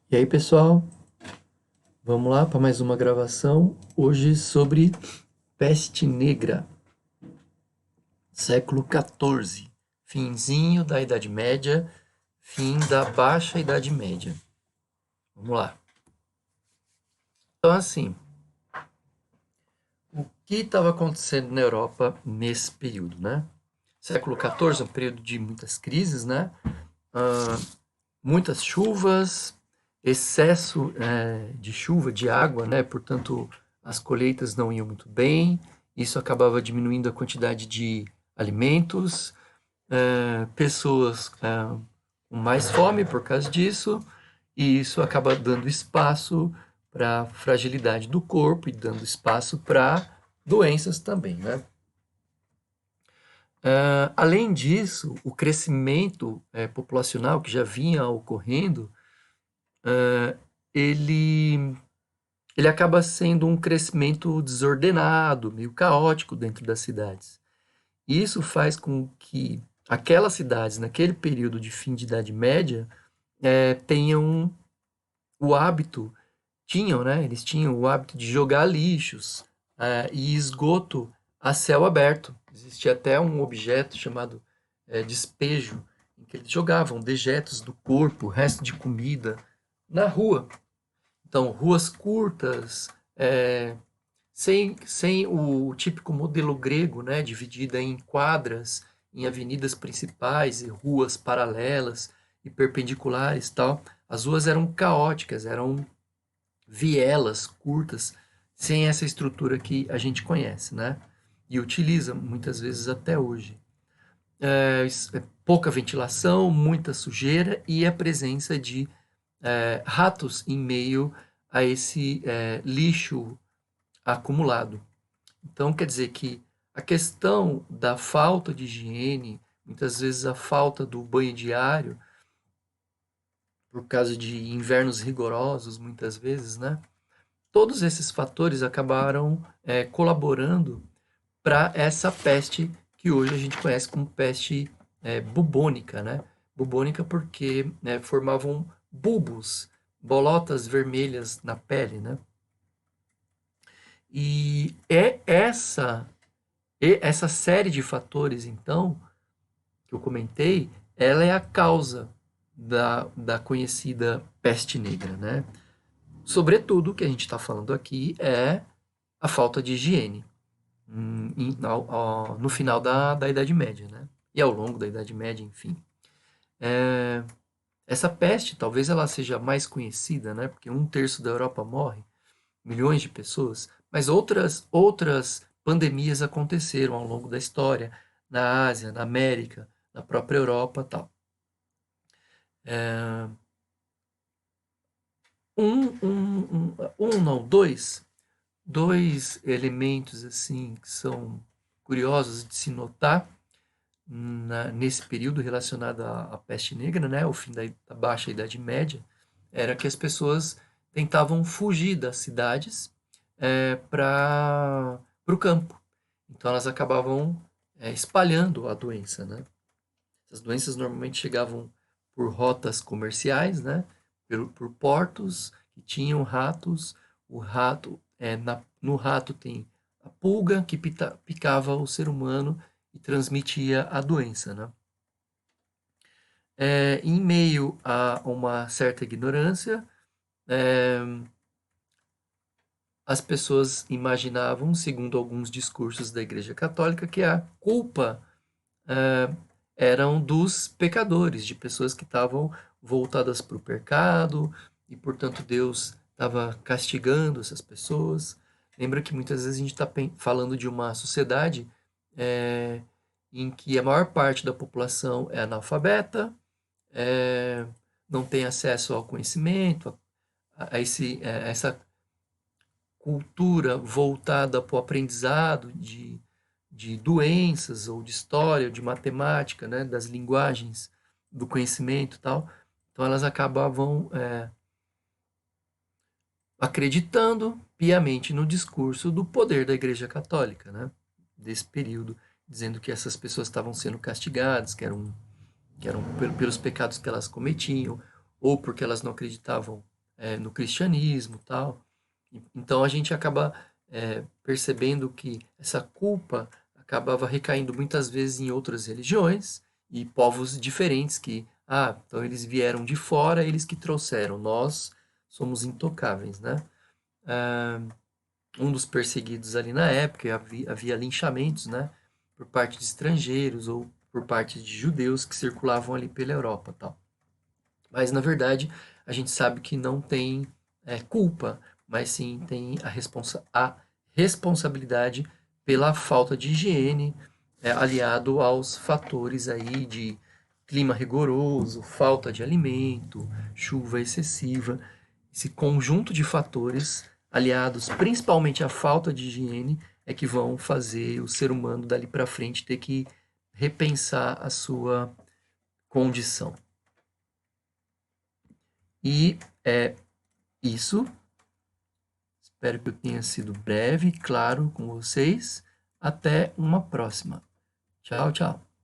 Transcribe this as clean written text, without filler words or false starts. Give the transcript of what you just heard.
E aí, pessoal, vamos lá para mais uma gravação. Hoje sobre peste negra, século XIV, finzinho da Idade Média, fim da Baixa Idade Média. Vamos lá. Então, assim, o que estava acontecendo na Europa nesse período, né? Século XIV é um período de muitas crises, né? Ah, muitas chuvas, excesso de chuva, de água, né? Portanto, as colheitas não iam muito bem, isso acabava diminuindo a quantidade de alimentos, pessoas com mais fome por causa disso, e isso acaba dando espaço para fragilidade do corpo e dando espaço para doenças também, né? Além disso, o crescimento populacional que já vinha ocorrendo, ele, ele acaba sendo um crescimento desordenado, meio caótico dentro das cidades. E isso faz com que aquelas cidades, naquele período de fim de Idade Média, tenham o hábito, tinham, né? Eles tinham o hábito de jogar lixos e esgoto a céu aberto. Existia até um objeto chamado despejo, em que eles jogavam dejetos do corpo, resto de comida, na rua. Então, ruas curtas, sem o típico modelo grego, né, dividida em quadras, em avenidas principais e ruas paralelas e perpendiculares, tal. As ruas eram caóticas, eram vielas curtas, sem essa estrutura que a gente conhece, né? E utiliza muitas vezes até hoje. Pouca ventilação, muita sujeira e a presença de ratos em meio a esse lixo acumulado. Então, quer dizer que a questão da falta de higiene, muitas vezes a falta do banho diário, por causa de invernos rigorosos, muitas vezes, né? Todos esses fatores acabaram colaborando para essa peste que hoje a gente conhece como peste bubônica, né? Bubônica porque formavam bulbos, bolotas vermelhas na pele, né? E essa série de fatores, então, que eu comentei, ela é a causa da conhecida peste negra, né? Sobretudo, o que a gente está falando aqui é a falta de higiene no final da Idade Média, né? E ao longo da Idade Média, enfim. Essa peste, talvez ela seja mais conhecida, né? Porque um terço da Europa morre, milhões de pessoas, mas outras pandemias aconteceram ao longo da história, na Ásia, na América, na própria Europa, tal. Não, dois elementos assim que são curiosos de se notar nesse período relacionado à peste negra, né, o fim da Baixa Idade Média, era que as pessoas tentavam fugir das cidades para o campo. Então elas acabavam espalhando a doença, né? As doenças normalmente chegavam por rotas comerciais, né? Por portos que tinham ratos. O rato, no rato tem a pulga que picava o ser humano e transmitia a doença, né? Em meio a uma certa ignorância, é, as pessoas imaginavam, segundo alguns discursos da Igreja Católica, que a culpa eh, eram dos pecadores, de pessoas que estavam voltadas para o pecado e, portanto, Deus estava castigando essas pessoas. Lembra que muitas vezes a gente está falando de uma sociedade eh, em que a maior parte da população é analfabeta, eh, não tem acesso ao conhecimento, a essa cultura voltada para o aprendizado de doenças ou de história, de matemática, né, das linguagens, do conhecimento e tal. Então elas acabavam acreditando piamente no discurso do poder da Igreja Católica, né, desse período, dizendo que essas pessoas estavam sendo castigadas, que eram pelos pecados que elas cometiam, ou porque elas não acreditavam no cristianismo, tal. Então a gente acaba percebendo que essa culpa acabava recaindo muitas vezes em outras religiões e povos diferentes que, então eles vieram de fora, eles que trouxeram, nós somos intocáveis, né? Ah, um dos perseguidos ali na época, havia linchamentos, né, por parte de estrangeiros ou por parte de judeus que circulavam ali pela Europa, tal. Mas na verdade a gente sabe que não tem culpa, mas sim tem a responsabilidade pela falta de higiene, aliado aos fatores aí de clima rigoroso, falta de alimento, chuva excessiva. Esse conjunto de fatores, aliados principalmente à falta de higiene, é que vão fazer o ser humano dali para frente ter que repensar a sua condição. E é isso. Espero que eu tenha sido breve e claro com vocês. Até uma próxima. Tchau, tchau.